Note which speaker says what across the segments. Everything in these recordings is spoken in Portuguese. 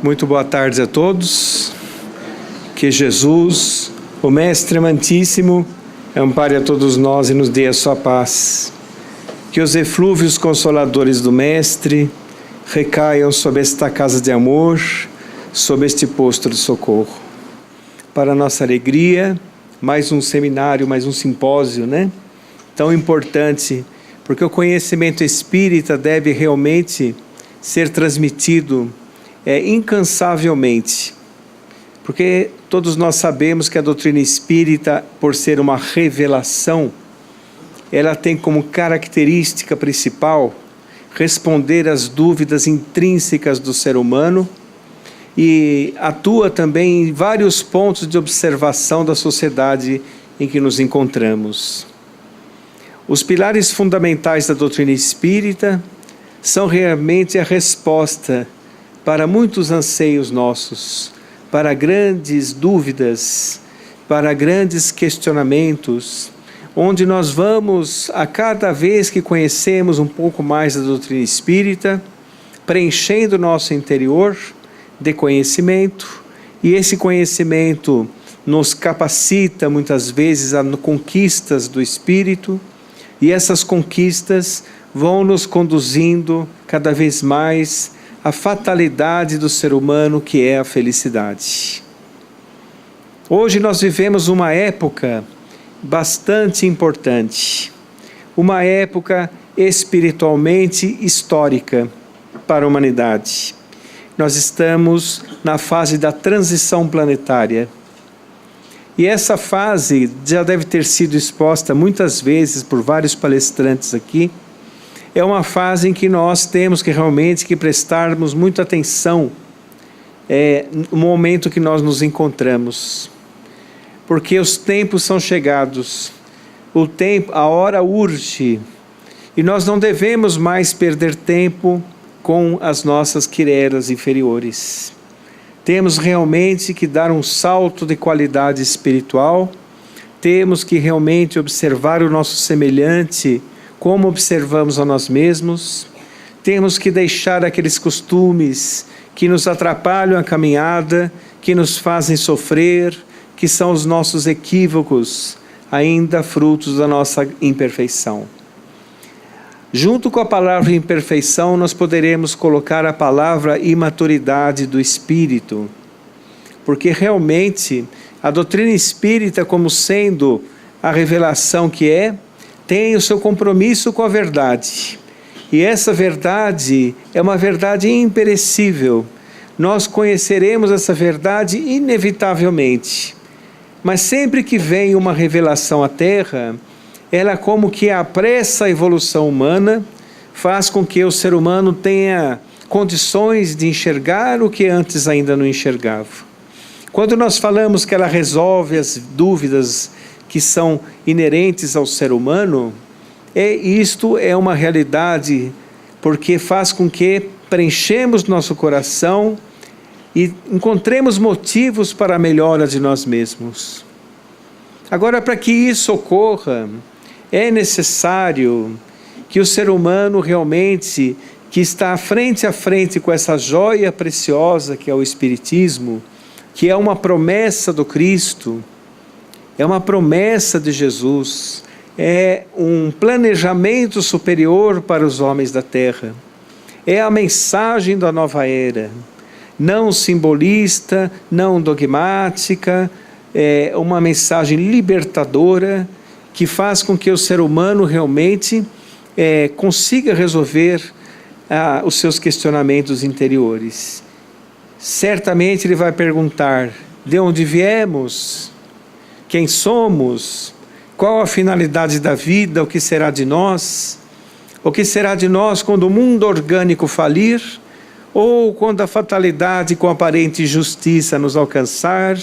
Speaker 1: Muito boa tarde a todos. Que Jesus, o Mestre amantíssimo, ampare a todos nós e nos dê a sua paz. Que os eflúvios consoladores do Mestre recaiam sobre esta casa de amor, sobre este posto de socorro. Para nossa alegria, mais um seminário, mais um simpósio, né? Tão importante, porque o conhecimento espírita deve realmente ser transmitido incansavelmente, porque todos nós sabemos que a doutrina espírita, por ser uma revelação, ela tem como característica principal responder às dúvidas intrínsecas do ser humano e atua também em vários pontos de observação da sociedade em que nos encontramos. Os pilares fundamentais da doutrina espírita são realmente a resposta para muitos anseios nossos, para grandes dúvidas, para grandes questionamentos, onde nós vamos, a cada vez que conhecemos um pouco mais da doutrina espírita, preenchendo o nosso interior de conhecimento, e esse conhecimento nos capacita muitas vezes a conquistas do espírito, e essas conquistas vão nos conduzindo cada vez mais a fatalidade do ser humano, que é a felicidade. Hoje nós vivemos uma época bastante importante, uma época espiritualmente histórica para a humanidade. Nós estamos na fase da transição planetária. E essa fase já deve ter sido exposta muitas vezes por vários palestrantes aqui. É uma fase em que nós temos que realmente prestarmos muita atenção no momento que nós nos encontramos. Porque os tempos são chegados, a hora urge, e nós não devemos mais perder tempo com as nossas quireras inferiores. Temos realmente que dar um salto de qualidade espiritual, temos que realmente observar o nosso semelhante, como observamos a nós mesmos, temos que deixar aqueles costumes que nos atrapalham a caminhada, que nos fazem sofrer, que são os nossos equívocos, ainda frutos da nossa imperfeição. Junto com a palavra imperfeição, nós poderemos colocar a palavra imaturidade do espírito, porque realmente a doutrina espírita, como sendo a revelação que tem o seu compromisso com a verdade. E essa verdade é uma verdade imperecível. Nós conheceremos essa verdade inevitavelmente. Mas sempre que vem uma revelação à Terra, ela como que apressa a evolução humana, faz com que o ser humano tenha condições de enxergar o que antes ainda não enxergava. Quando nós falamos que ela resolve as dúvidas que são inerentes ao ser humano, isto é uma realidade, porque faz com que preenchemos nosso coração e encontremos motivos para a melhora de nós mesmos. Agora, para que isso ocorra, é necessário que o ser humano realmente, que está frente a frente com essa joia preciosa que é o Espiritismo, que é uma promessa do Cristo, é uma promessa de Jesus, é um planejamento superior para os homens da terra, é a mensagem da nova era, não simbolista, não dogmática, é uma mensagem libertadora que faz com que o ser humano realmente consiga resolver os seus questionamentos interiores. Certamente ele vai perguntar: de onde viemos? Quem somos? Qual a finalidade da vida? O que será de nós? O que será de nós quando o mundo orgânico falir? Ou quando a fatalidade com aparente injustiça nos alcançar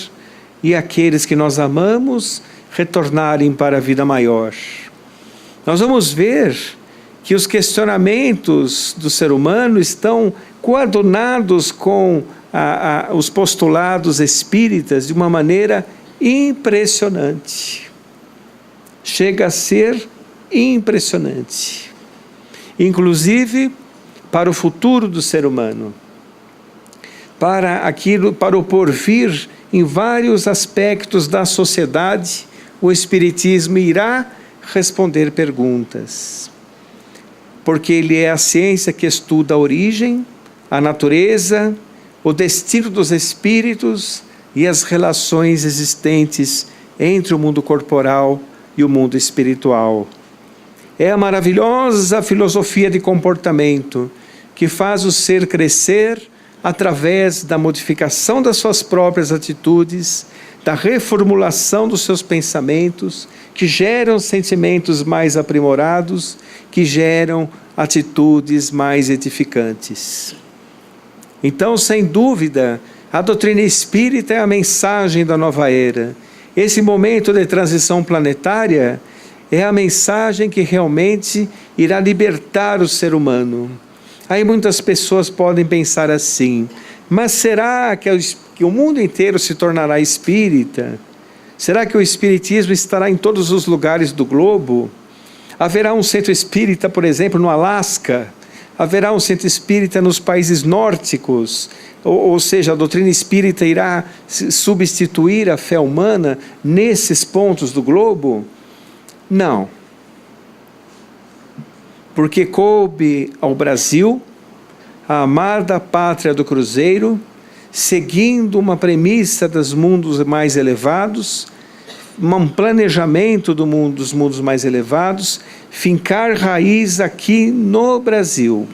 Speaker 1: e aqueles que nós amamos retornarem para a vida maior? Nós vamos ver que os questionamentos do ser humano estão coadunados com os postulados espíritas de uma maneira impressionante. Chega a ser impressionante. Inclusive para o futuro do ser humano, para o porvir em vários aspectos da sociedade, o Espiritismo irá responder perguntas. Porque ele é a ciência que estuda a origem, a natureza, o destino dos espíritos e as relações existentes entre o mundo corporal e o mundo espiritual. É a maravilhosa filosofia de comportamento que faz o ser crescer através da modificação das suas próprias atitudes, da reformulação dos seus pensamentos, que geram sentimentos mais aprimorados, que geram atitudes mais edificantes. Então, sem dúvida, a doutrina espírita é a mensagem da nova era. Esse momento de transição planetária é a mensagem que realmente irá libertar o ser humano. Aí muitas pessoas podem pensar assim, mas será que o mundo inteiro se tornará espírita? Será que o espiritismo estará em todos os lugares do globo? Haverá um centro espírita, por exemplo, no Alasca? Haverá um centro espírita nos países nórdicos? Ou seja, a doutrina espírita irá substituir a fé humana nesses pontos do globo? Não. Porque coube ao Brasil, a amada pátria do Cruzeiro, seguindo uma premissa dos mundos mais elevados, um planejamento dos mundos mais elevados, fincar raiz aqui no Brasil.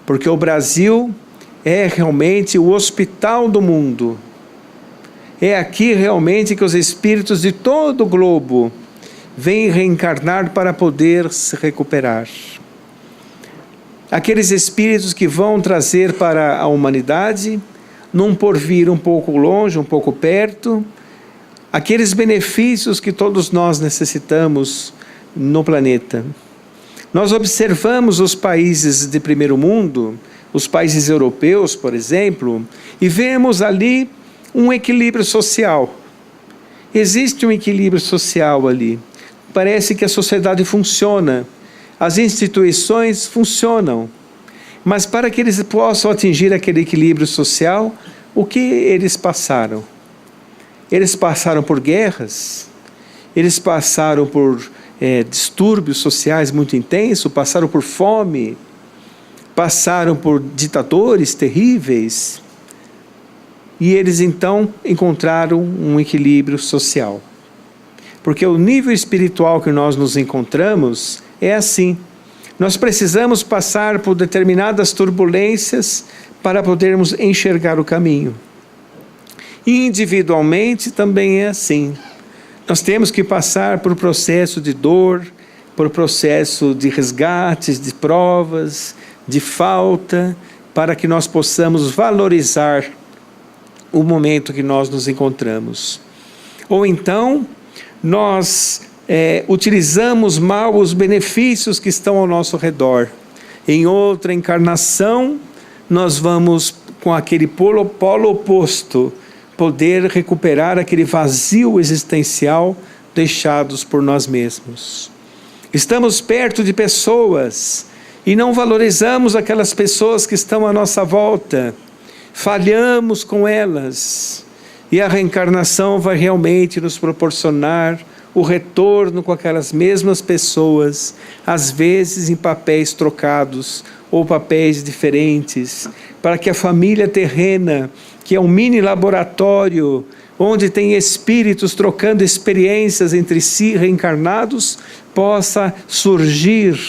Speaker 1: Porque o Brasil é realmente o hospital do mundo. É aqui realmente que os espíritos de todo o globo vêm reencarnar para poder se recuperar. Aqueles espíritos que vão trazer para a humanidade, num porvir um pouco longe, um pouco perto, aqueles benefícios que todos nós necessitamos no planeta. Nós observamos os países de primeiro mundo, os países europeus, por exemplo, e vemos ali um equilíbrio social. Existe um equilíbrio social ali. Parece que a sociedade funciona, as instituições funcionam, mas para que eles possam atingir aquele equilíbrio social, o que eles passaram? Eles passaram por guerras, eles passaram por distúrbios sociais muito intensos, passaram por fome, passaram por ditadores terríveis, e eles então encontraram um equilíbrio social. Porque o nível espiritual que nós nos encontramos é assim. Nós precisamos passar por determinadas turbulências para podermos enxergar o caminho. Individualmente também é assim. Nós temos que passar por processo de dor, por processo de resgates, de provas, de falta, para que nós possamos valorizar o momento que nós nos encontramos. Ou então, nós utilizamos mal os benefícios que estão ao nosso redor. Em outra encarnação, nós vamos, com aquele polo oposto, poder recuperar aquele vazio existencial deixados por nós mesmos. Estamos perto de pessoas e não valorizamos aquelas pessoas que estão à nossa volta. Falhamos com elas. E a reencarnação vai realmente nos proporcionar o retorno com aquelas mesmas pessoas, às vezes em papéis trocados ou papéis diferentes, para que a família terrena, que é um mini laboratório, onde tem espíritos trocando experiências entre si reencarnados, possa surgir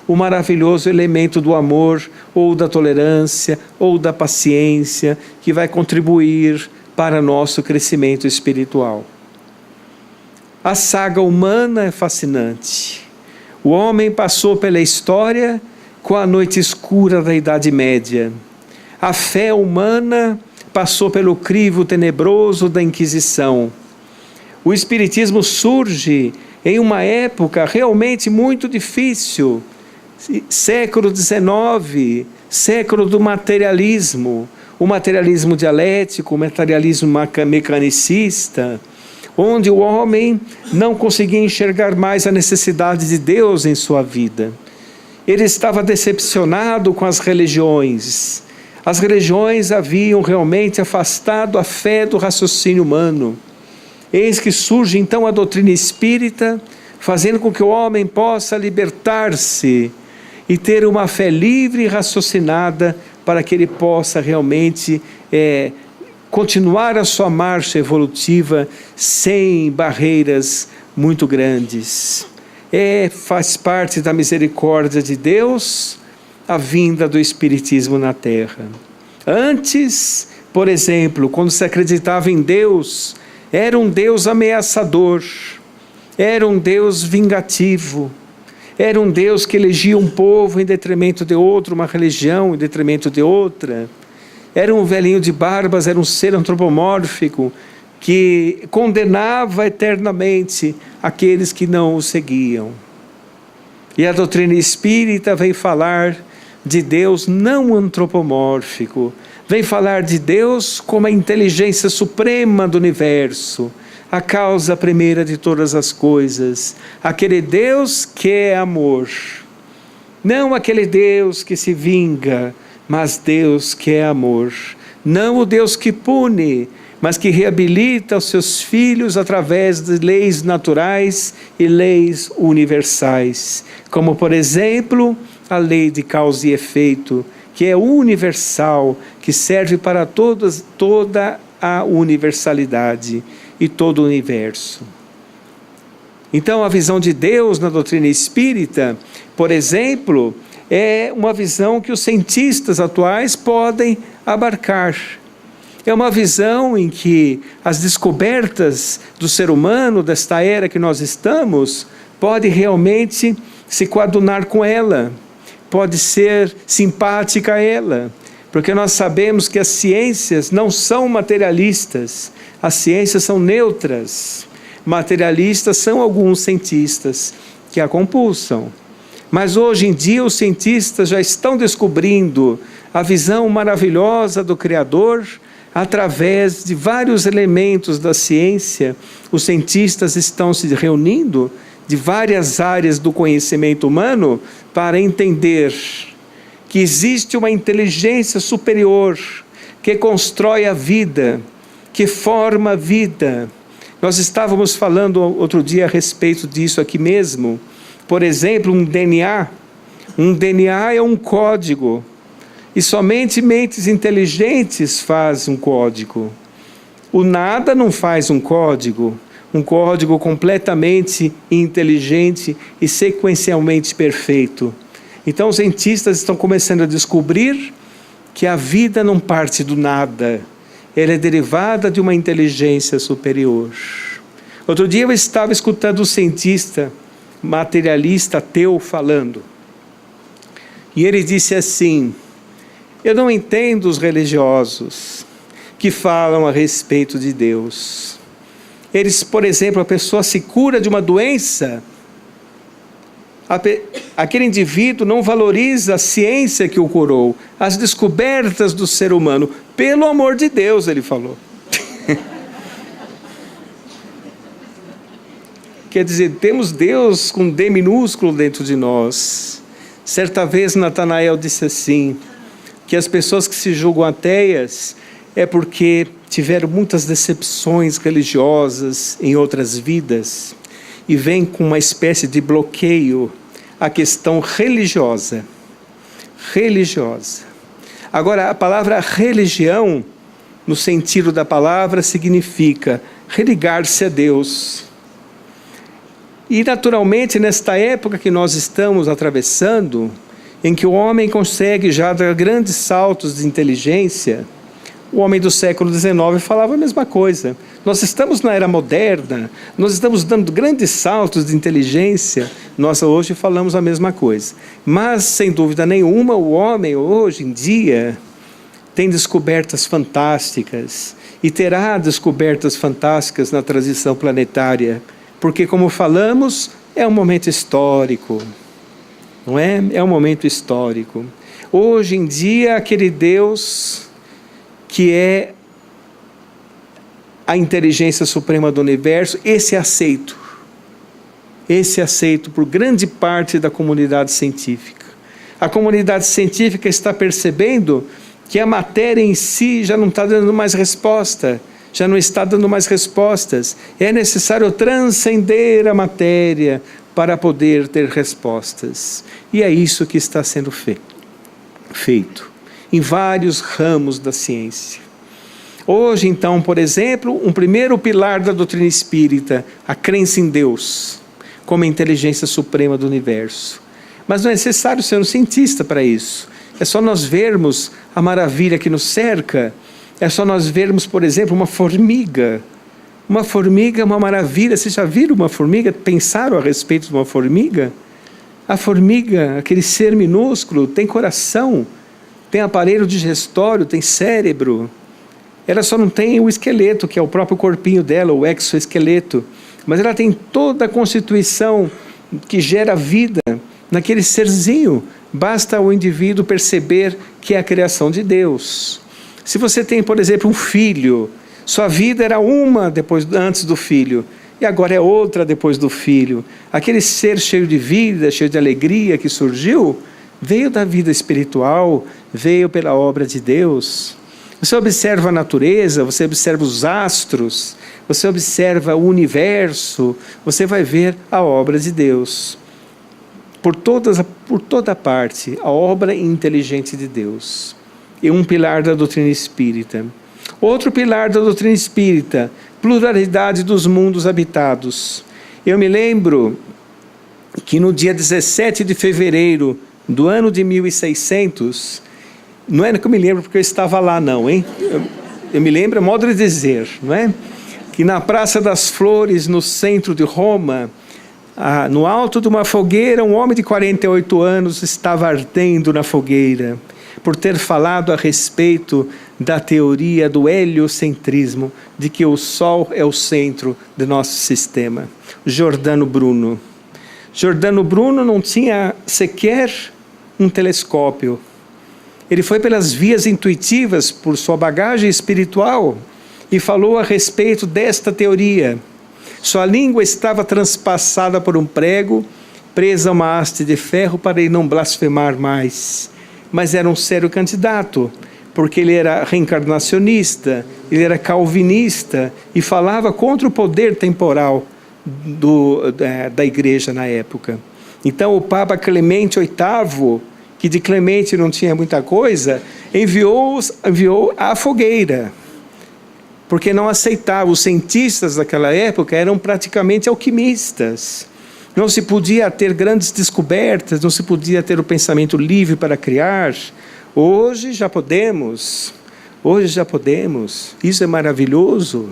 Speaker 1: o maravilhoso elemento do amor, ou da tolerância, ou da paciência, que vai contribuir para nosso crescimento espiritual. A saga humana é fascinante. O homem passou pela história com a noite escura da Idade Média. A fé humana passou pelo crivo tenebroso da Inquisição. O Espiritismo surge em uma época realmente muito difícil, Século XIX, século do materialismo, o materialismo dialético, o materialismo mecanicista, onde o homem não conseguia enxergar mais a necessidade de Deus em sua vida. Ele estava decepcionado com as religiões. As religiões haviam realmente afastado a fé do raciocínio humano. Eis que surge então a doutrina espírita, fazendo com que o homem possa libertar-se e ter uma fé livre e raciocinada para que ele possa realmente continuar a sua marcha evolutiva sem barreiras muito grandes. Faz parte da misericórdia de Deus a vinda do Espiritismo na Terra. Antes, por exemplo, quando se acreditava em Deus, era um Deus ameaçador, era um Deus vingativo, era um Deus que elegia um povo em detrimento de outro, uma religião em detrimento de outra. Era um velhinho de barbas, era um ser antropomórfico que condenava eternamente aqueles que não o seguiam. E a doutrina espírita vem falar de Deus não antropomórfico, vem falar de Deus como a inteligência suprema do universo, a causa primeira de todas as coisas, aquele Deus que é amor, não aquele Deus que se vinga, mas Deus que é amor, não o Deus que pune, mas que reabilita os seus filhos através de leis naturais e leis universais, como por exemplo a lei de causa e efeito, que é universal, que serve para toda a universalidade e todo o universo. Então a visão de Deus na doutrina espírita, por exemplo, é uma visão que os cientistas atuais podem abarcar. É uma visão em que as descobertas do ser humano, desta era que nós estamos, pode realmente se coadunar com ela, pode ser simpática a ela, porque nós sabemos que as ciências não são materialistas, as ciências são neutras. Materialistas são alguns cientistas que a compulsam. Mas hoje em dia os cientistas já estão descobrindo a visão maravilhosa do Criador através de vários elementos da ciência. Os cientistas estão se reunindo de várias áreas do conhecimento humano para entender que existe uma inteligência superior que constrói a vida, que forma a vida. Nós estávamos falando outro dia a respeito disso aqui mesmo. Por exemplo, um DNA. Um DNA é um código. E somente mentes inteligentes fazem um código. O nada não faz um código completamente inteligente e sequencialmente perfeito. Então os cientistas estão começando a descobrir que a vida não parte do nada, ela é derivada de uma inteligência superior. Outro dia eu estava escutando um cientista materialista ateu falando, e ele disse assim: eu não entendo os religiosos que falam a respeito de Deus. Eles, por exemplo, a pessoa se cura de uma doença, aquele indivíduo não valoriza a ciência que o curou, as descobertas do ser humano. Pelo amor de Deus, ele falou. Quer dizer, temos Deus com D minúsculo dentro de nós. Certa vez Natanael disse assim, que as pessoas que se julgam ateias é porque tiveram muitas decepções religiosas em outras vidas e vem com uma espécie de bloqueio à questão religiosa. Religiosa. Agora, a palavra religião, no sentido da palavra, significa religar-se a Deus. E, naturalmente, nesta época que nós estamos atravessando, em que o homem consegue já dar grandes saltos de inteligência, o homem do século XIX falava a mesma coisa. Nós estamos na era moderna, nós estamos dando grandes saltos de inteligência, nós hoje falamos a mesma coisa. Mas, sem dúvida nenhuma, o homem hoje em dia tem descobertas fantásticas e terá descobertas fantásticas na transição planetária, porque, como falamos, é um momento histórico. não é? É um momento histórico. Hoje em dia, aquele Deus que é a inteligência suprema do universo, esse é aceito por grande parte da comunidade científica. A comunidade científica está percebendo que a matéria em si já não está dando mais resposta, já não está dando mais respostas. É necessário transcender a matéria para poder ter respostas. E é isso que está sendo feito em vários ramos da ciência. Hoje, então, por exemplo, um primeiro pilar da doutrina espírita, a crença em Deus, como a inteligência suprema do universo. Mas não é necessário ser um cientista para isso. É só nós vermos a maravilha que nos cerca. É só nós vermos, por exemplo, uma formiga. Uma formiga é uma maravilha. Vocês já viram uma formiga? Pensaram a respeito de uma formiga? A formiga, aquele ser minúsculo, tem coração, tem aparelho digestório, tem cérebro. Ela só não tem o esqueleto, que é o próprio corpinho dela, o exoesqueleto. Mas ela tem toda a constituição que gera vida naquele serzinho. Basta o indivíduo perceber que é a criação de Deus. Se você tem, por exemplo, um filho, sua vida era uma antes do filho, e agora é outra depois do filho. Aquele ser cheio de vida, cheio de alegria que surgiu, veio da vida espiritual, veio pela obra de Deus. Você observa a natureza, você observa os astros, você observa o universo, você vai ver a obra de Deus. Por toda parte, a obra inteligente de Deus. E um pilar da doutrina espírita. Outro pilar da doutrina espírita, pluralidade dos mundos habitados. Eu me lembro que no dia 17 de fevereiro do ano de 1600, não é que eu me lembro porque eu estava lá não, hein? Eu me lembro, é modo de dizer, não é? Que na Praça das Flores, no centro de Roma, no alto de uma fogueira, um homem de 48 anos estava ardendo na fogueira, por ter falado a respeito da teoria do heliocentrismo, de que o Sol é o centro do nosso sistema. Giordano Bruno. Giordano Bruno não tinha sequer um telescópio. Ele foi pelas vias intuitivas, por sua bagagem espiritual, e falou a respeito desta teoria. Sua língua estava transpassada por um prego, presa a uma haste de ferro para ele não blasfemar mais. Mas era um sério candidato, porque ele era reencarnacionista, ele era calvinista e falava contra o poder temporal da igreja na época. Então o Papa Clemente VIII, que de Clemente não tinha muita coisa, enviou à fogueira, porque não aceitava. Os cientistas daquela época eram praticamente alquimistas. Não se podia ter grandes descobertas, não se podia ter o pensamento livre para criar. Hoje já podemos. Isso é maravilhoso.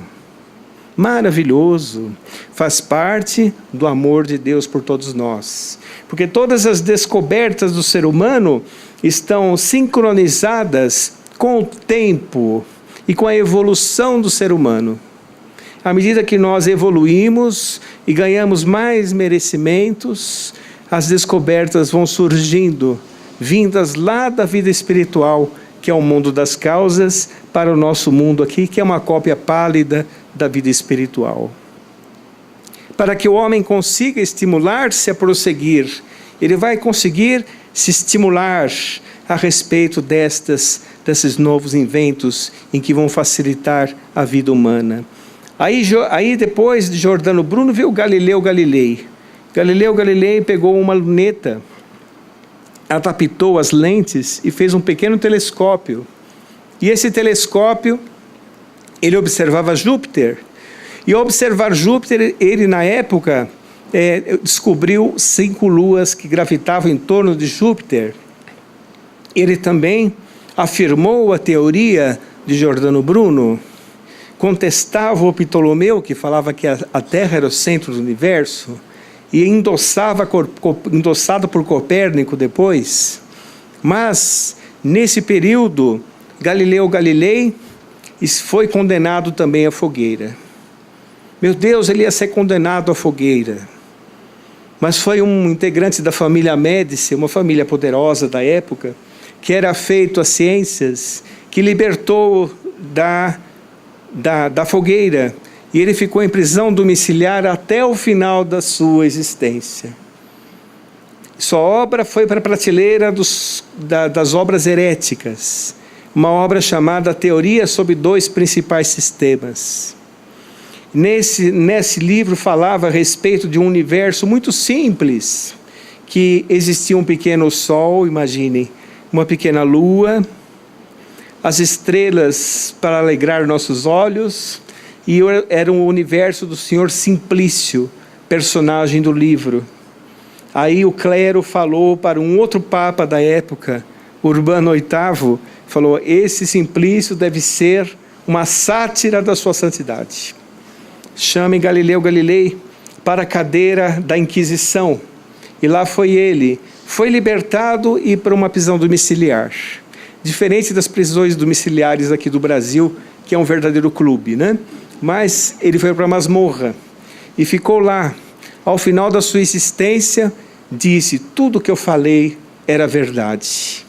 Speaker 1: Maravilhoso. Faz parte do amor de Deus por todos nós. Porque todas as descobertas do ser humano estão sincronizadas com o tempo e com a evolução do ser humano. À medida que nós evoluímos e ganhamos mais merecimentos, as descobertas vão surgindo, vindas lá da vida espiritual, que é o mundo das causas, para o nosso mundo aqui, que é uma cópia pálida da vida espiritual. Para que o homem consiga estimular-se a prosseguir, ele vai conseguir se estimular a respeito desses novos inventos em que vão facilitar a vida humana. Aí depois de Giordano Bruno veio Galileu Galilei. Galileu Galilei pegou uma luneta, adaptou as lentes e fez um pequeno telescópio. E esse telescópio, ele observava Júpiter. E ao observar Júpiter, ele na época descobriu 5 luas que gravitavam em torno de Júpiter. Ele também afirmou a teoria de Giordano Bruno, contestava o Ptolomeu, que falava que a Terra era o centro do universo, e endossado por Copérnico depois. Mas, nesse período, Galileu Galilei foi condenado também à fogueira. Meu Deus, ele ia ser condenado à fogueira. mas foi um integrante da família Médici, uma família poderosa da época, que era afeito às ciências, que libertou da fogueira, e ele ficou em prisão domiciliar até o final da sua existência. Sua obra foi para a prateleira das obras heréticas, uma obra chamada Teoria sobre Dois Principais Sistemas. Nesse livro falava a respeito de um universo muito simples, que existia um pequeno sol, imaginem, uma pequena lua, as estrelas para alegrar nossos olhos, e era um universo do Senhor Simplício, personagem do livro. Aí o clero falou para um outro papa da época, Urbano VIII, falou: esse Simplício deve ser uma sátira da sua santidade. Chamem Galileu Galilei para a cadeira da Inquisição. E lá foi ele. Foi libertado e para uma prisão domiciliar. Diferente das prisões domiciliares aqui do Brasil, que é um verdadeiro clube, né? Mas ele foi para a masmorra e ficou lá. Ao final da sua existência, disse: tudo o que eu falei era verdade.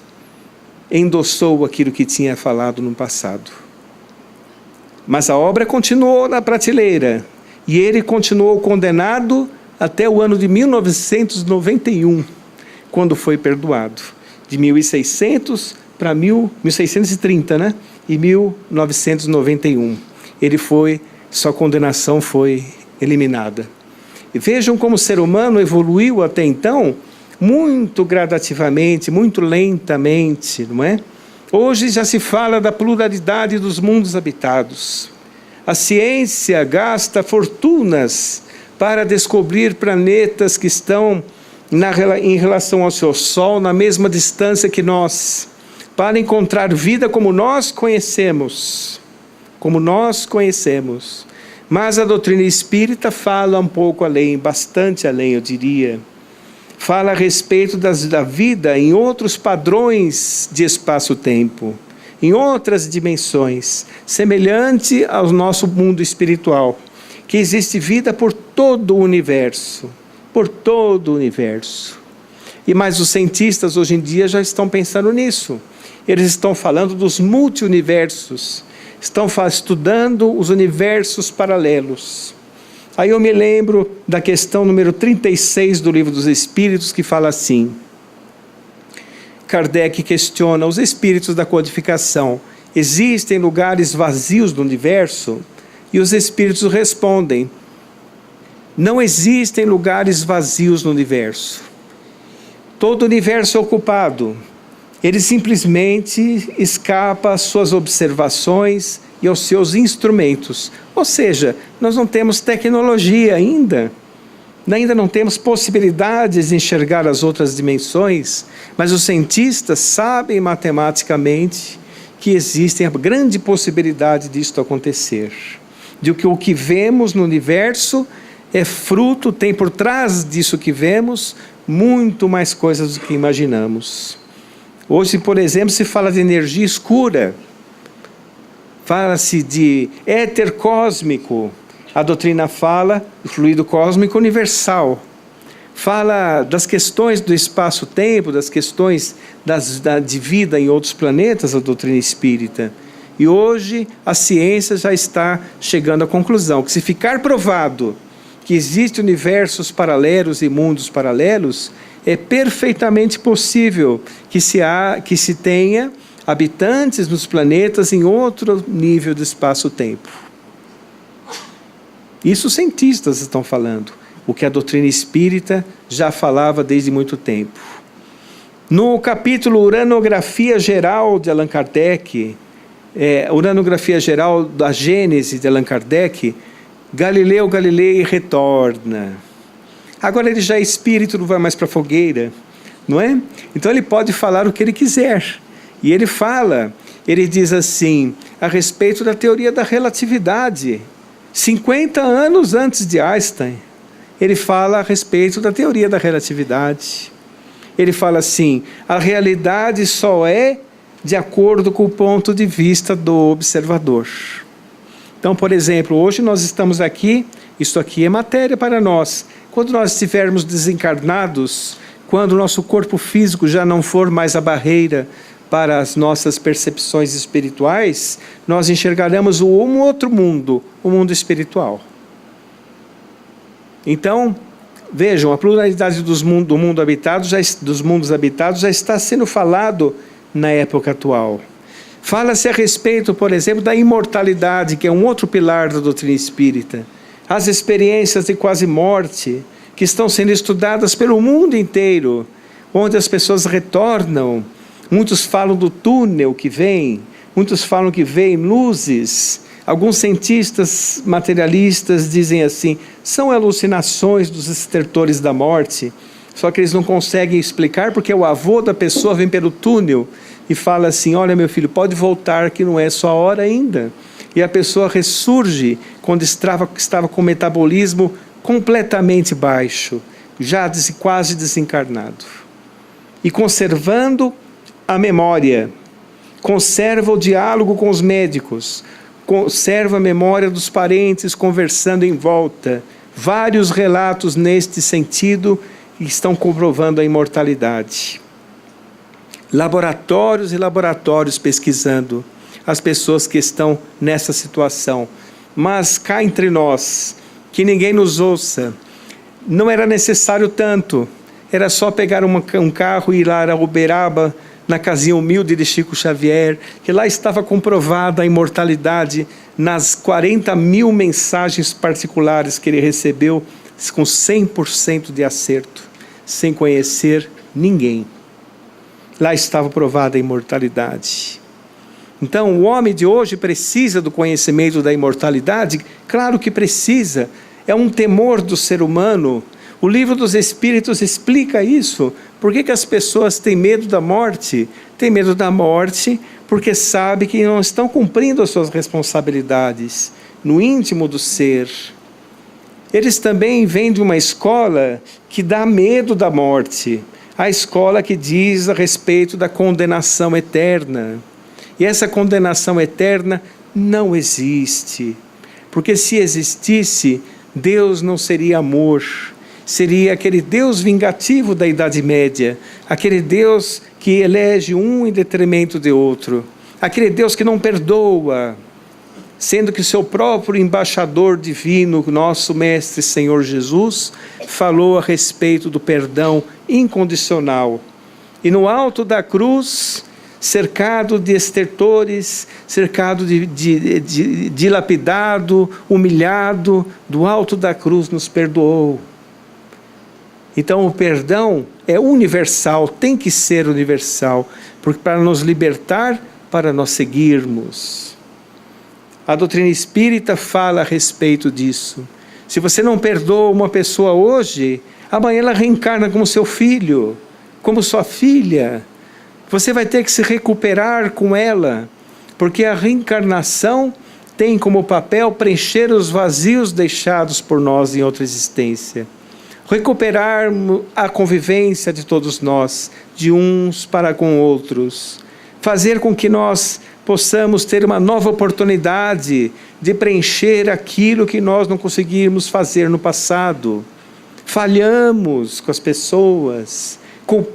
Speaker 1: Endossou aquilo que tinha falado no passado. Mas a obra continuou na prateleira, e ele continuou condenado até o ano de 1991, quando foi perdoado. De 1600 para 1630, né? E 1991. Sua condenação foi eliminada. E vejam como o ser humano evoluiu até então, muito gradativamente, muito lentamente, não é? Hoje já se fala da pluralidade dos mundos habitados. A ciência gasta fortunas para descobrir planetas que estão em relação ao seu Sol na mesma distância que nós, para encontrar vida como nós conhecemos. Mas a doutrina espírita fala um pouco além, bastante além, eu diria. Fala a respeito da vida em outros padrões de espaço-tempo, em outras dimensões, semelhante ao nosso mundo espiritual, que existe vida por todo o universo, E mais os cientistas hoje em dia já estão pensando nisso. Eles estão falando dos multi-universos, estão estudando os universos paralelos. Aí eu me lembro da questão número 36 do Livro dos Espíritos, que fala assim: Kardec questiona os espíritos da codificação: existem lugares vazios no universo? E os espíritos respondem: não existem lugares vazios no universo. Todo o universo é ocupado. Ele simplesmente escapa às suas observações e aos seus instrumentos. Ou seja, nós não temos tecnologia ainda não temos possibilidades de enxergar as outras dimensões, mas os cientistas sabem matematicamente que existe a grande possibilidade disto acontecer. De que o que vemos no universo é fruto, tem por trás disso que vemos, muito mais coisas do que imaginamos. Hoje, por exemplo, se fala de energia escura, fala-se de éter cósmico, a doutrina fala do fluido cósmico universal, fala das questões do espaço-tempo, das questões de vida em outros planetas, a doutrina espírita. E hoje a ciência já está chegando à conclusão que, se ficar provado que existem universos paralelos e mundos paralelos, é perfeitamente possível que se tenha habitantes nos planetas em outro nível de espaço-tempo. Isso os cientistas estão falando, o que a doutrina espírita já falava desde muito tempo. No capítulo Uranografia Geral de Allan Kardec, Uranografia Geral da Gênese de Allan Kardec, Galileu Galilei retorna. Agora ele já é espírito, não vai mais para a fogueira, não é? Então ele pode falar o que ele quiser. E ele diz assim, a respeito da teoria da relatividade, 50 anos antes de Einstein, ele fala a respeito da teoria da relatividade. Ele fala assim: a realidade só é de acordo com o ponto de vista do observador. Então, por exemplo, hoje nós estamos aqui, isto aqui é matéria para nós, Quando nós estivermos desencarnados, quando o nosso corpo físico já não for mais a barreira para as nossas percepções espirituais, nós enxergaremos um outro mundo, o mundo espiritual. Então, vejam, a pluralidade dos mundos habitados já está sendo falado na época atual. Fala-se a respeito, por exemplo, da imortalidade, que é um outro pilar da doutrina espírita. As experiências de quase morte, que estão sendo estudadas pelo mundo inteiro, onde as pessoas retornam. Muitos falam do túnel que vem, muitos falam que vem luzes. Alguns cientistas materialistas dizem assim, são alucinações dos estertores da morte, só que eles não conseguem explicar porque o avô da pessoa vem pelo túnel e fala assim, olha meu filho, pode voltar que não é sua hora ainda. E a pessoa ressurge quando estava com o metabolismo completamente baixo, já quase desencarnado. E conservando a memória, conserva o diálogo com os médicos, conserva a memória dos parentes conversando em volta. Vários relatos neste sentido estão comprovando a imortalidade. Laboratórios e laboratórios pesquisando as pessoas que estão nessa situação. Mas cá entre nós, que ninguém nos ouça, não era necessário tanto, era só pegar um carro e ir lá a Uberaba, na casinha humilde de Chico Xavier, que lá estava comprovada a imortalidade nas 40 mil mensagens particulares que ele recebeu, com 100% de acerto, sem conhecer ninguém. Lá estava provada a imortalidade. Então, o homem de hoje precisa do conhecimento da imortalidade? Claro que precisa. É um temor do ser humano. O Livro dos Espíritos explica isso. Por que as pessoas têm medo da morte? Têm medo da morte porque sabem que não estão cumprindo as suas responsabilidades no íntimo do ser. Eles também vêm de uma escola que dá medo da morte. A escola que diz a respeito da condenação eterna. E essa condenação eterna não existe. Porque se existisse, Deus não seria amor. Seria aquele Deus vingativo da Idade Média. Aquele Deus que elege um em detrimento de outro. Aquele Deus que não perdoa. Sendo que o seu próprio embaixador divino, nosso Mestre Senhor Jesus, falou a respeito do perdão incondicional. E no alto da cruz, cercado de estertores, cercado de lapidado, humilhado, do alto da cruz nos perdoou. Então o perdão é universal, tem que ser universal, porque para nos libertar, para nós seguirmos. A doutrina espírita fala a respeito disso. Se você não perdoa uma pessoa hoje, amanhã ela reencarna como seu filho, como sua filha. Você vai ter que se recuperar com ela, porque a reencarnação tem como papel preencher os vazios deixados por nós em outra existência. Recuperar a convivência de todos nós, de uns para com outros. Fazer com que nós possamos ter uma nova oportunidade de preencher aquilo que nós não conseguimos fazer no passado. Falhamos com as pessoas,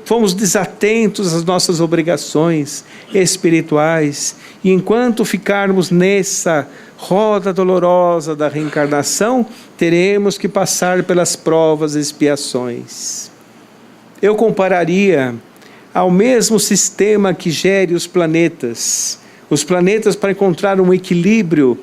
Speaker 1: fomos desatentos às nossas obrigações espirituais. E enquanto ficarmos nessa roda dolorosa da reencarnação, teremos que passar pelas provas e expiações. Eu compararia ao mesmo sistema que gere os planetas. Os planetas, para encontrar um equilíbrio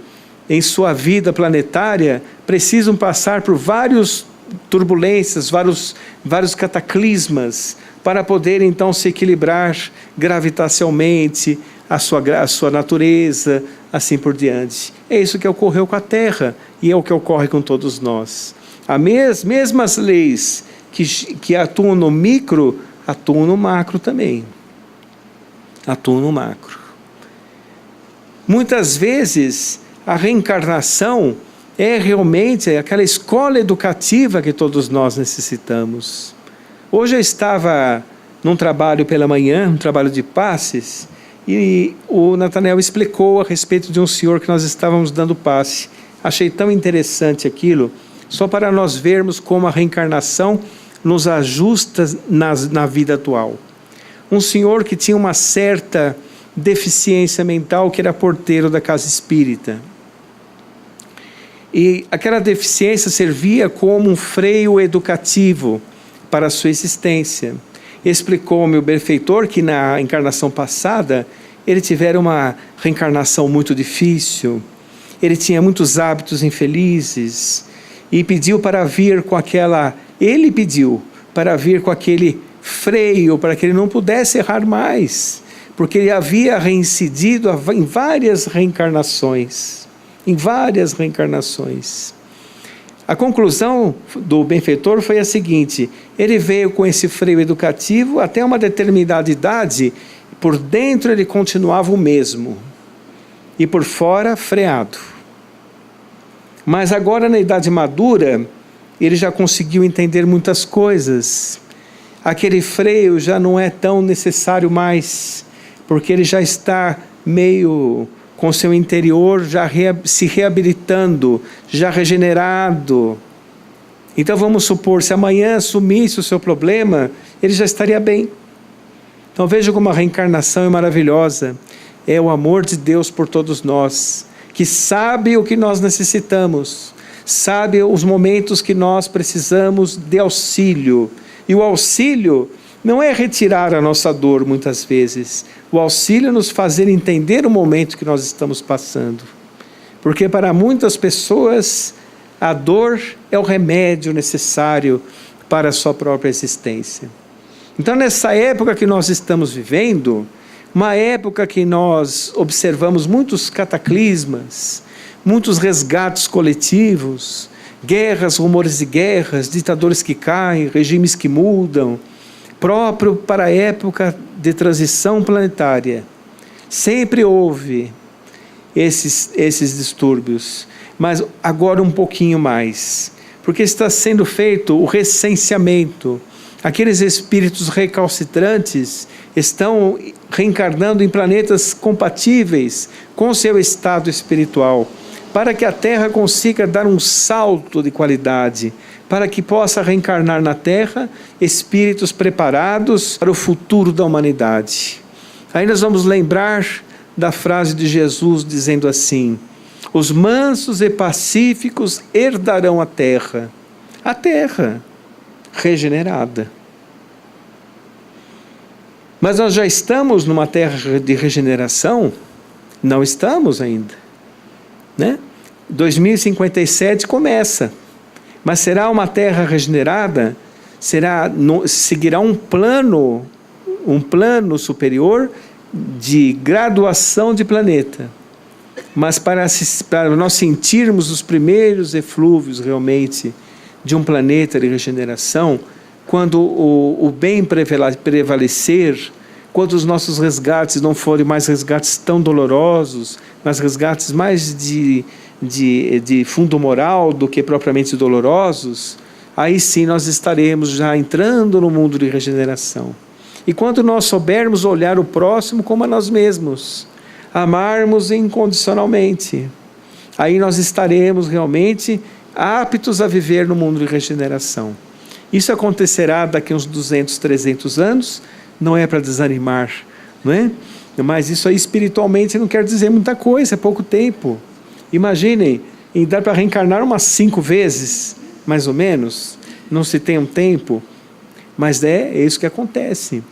Speaker 1: em sua vida planetária, precisam passar por várias turbulências, vários cataclismas, para poder então se equilibrar gravitacionalmente a sua natureza, assim por diante. É isso que ocorreu com a Terra e é o que ocorre com todos nós. As mesmas leis que atuam no micro, atuam no macro também. Atuam no macro. Muitas vezes a reencarnação é realmente aquela escola educativa que todos nós necessitamos. Hoje eu estava num trabalho pela manhã, um trabalho de passes, e o Natanael explicou a respeito de um senhor que nós estávamos dando passe. Achei tão interessante aquilo. só para nós vermos como a reencarnação nos ajusta na vida atual. Um senhor que tinha uma certa deficiência mental, que era porteiro da casa espírita. E aquela deficiência servia como um freio educativo para a sua existência. Explicou-me o benfeitor que na encarnação passada ele tivera uma reencarnação muito difícil, ele tinha muitos hábitos infelizes e pediu para vir com ele pediu para vir com aquele freio para que ele não pudesse errar mais, porque ele havia reincidido em várias reencarnações. A conclusão do benfeitor foi a seguinte: ele veio com esse freio educativo até uma determinada idade, por dentro ele continuava o mesmo, e por fora freado. Mas agora na idade madura, ele já conseguiu entender muitas coisas. Aquele freio já não é tão necessário mais, porque ele já está meio com seu interior já se reabilitando, já regenerado. Então vamos supor, se amanhã sumisse o seu problema, ele já estaria bem. Então veja como a reencarnação é maravilhosa. É o amor de Deus por todos nós, que sabe o que nós necessitamos, sabe os momentos que nós precisamos de auxílio. E o auxílio não é retirar a nossa dor muitas vezes. O auxílio é nos fazer entender o momento que nós estamos passando. Porque para muitas pessoas a dor é o remédio necessário para a sua própria existência. Então nessa época que nós estamos vivendo, uma época que nós observamos muitos cataclismas, muitos resgates coletivos, guerras, rumores de guerras, ditadores que caem, regimes que mudam, próprio para a época de transição planetária. Sempre houve esses distúrbios, mas agora um pouquinho mais, porque está sendo feito o recenseamento. Aqueles espíritos recalcitrantes estão reencarnando em planetas compatíveis com seu estado espiritual, para que a Terra consiga dar um salto de qualidade, para que possa reencarnar na Terra espíritos preparados para o futuro da humanidade. Aí nós vamos lembrar da frase de Jesus dizendo assim: os mansos e pacíficos herdarão a terra regenerada. Mas nós já estamos numa terra de regeneração? Não estamos ainda, né? 2057 começa. Mas será uma terra regenerada? Seguirá um plano superior de graduação de planeta. Mas para nós sentirmos os primeiros eflúvios realmente de um planeta de regeneração, quando o bem prevalecer, quando os nossos resgates não forem mais resgates tão dolorosos, mas resgates mais de fundo moral do que propriamente dolorosos, aí sim nós estaremos já entrando no mundo de regeneração. E quando nós soubermos olhar o próximo como a nós mesmos, amarmos incondicionalmente, aí nós estaremos realmente aptos a viver no mundo de regeneração. Isso acontecerá daqui a uns 200, 300 anos, não é para desanimar, não é? Mas isso aí espiritualmente não quer dizer muita coisa, é pouco tempo. Imaginem, dar para reencarnar umas 5 vezes, mais ou menos, não se tem um tempo, mas é isso que acontece.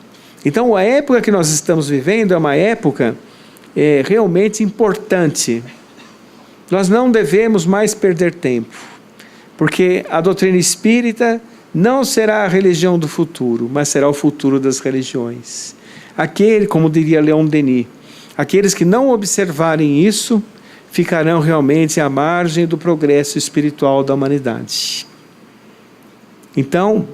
Speaker 1: Então a época que nós estamos vivendo é uma época realmente importante. Nós não devemos mais perder tempo, porque a doutrina espírita não será a religião do futuro, mas será o futuro das religiões. Como diria Leon Denis, aqueles que não observarem isso, ficarão realmente à margem do progresso espiritual da humanidade. Então,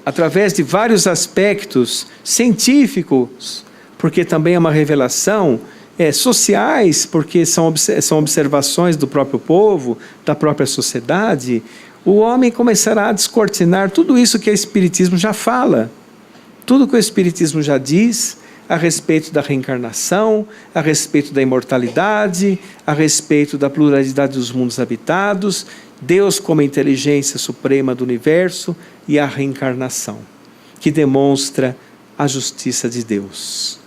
Speaker 1: através de vários aspectos científicos, porque também é uma revelação, sociais, porque são observações do próprio povo, da própria sociedade, o homem começará a descortinar tudo isso que o Espiritismo já fala, tudo que o Espiritismo já diz a respeito da reencarnação, a respeito da imortalidade, a respeito da pluralidade dos mundos habitados, Deus como a inteligência suprema do universo e a reencarnação, que demonstra a justiça de Deus.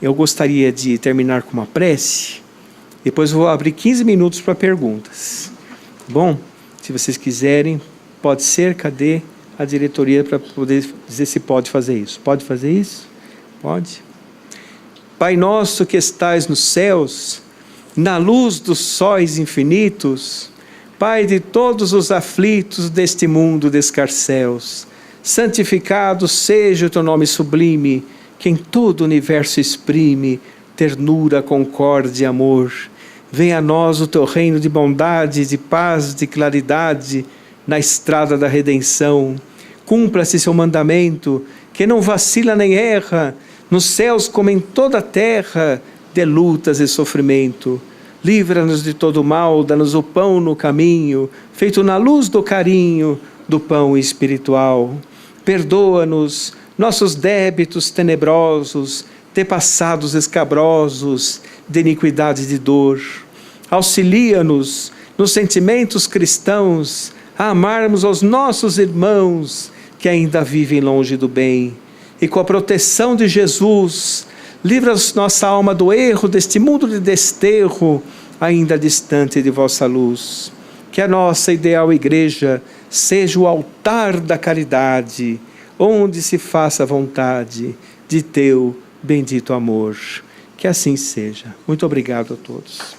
Speaker 1: Eu gostaria de terminar com uma prece, depois vou abrir 15 minutos para perguntas. Bom, se vocês quiserem, pode ser, cadê a diretoria para poder dizer se pode fazer isso? Pode fazer isso? Pode. Pai nosso que estais nos céus, na luz dos sóis infinitos, Pai de todos os aflitos deste mundo de escarcéus, santificado seja o teu nome sublime, que em todo o universo exprime ternura, concórdia e amor. Venha a nós o teu reino de bondade, de paz, de claridade, na estrada da redenção. Cumpra-se seu mandamento, que não vacila nem erra, nos céus como em toda a terra, de lutas e sofrimento. Livra-nos de todo mal, dá-nos o pão no caminho, feito na luz do carinho, do pão espiritual. Perdoa-nos nossos débitos tenebrosos, de passados escabrosos, de iniquidade e de dor. Auxilia-nos nos sentimentos cristãos, a amarmos aos nossos irmãos, que ainda vivem longe do bem. E com a proteção de Jesus, livra nossa alma do erro deste mundo de desterro, ainda distante de vossa luz. Que a nossa ideal igreja seja o altar da caridade, onde se faça a vontade de teu bendito amor. Que assim seja. Muito obrigado a todos.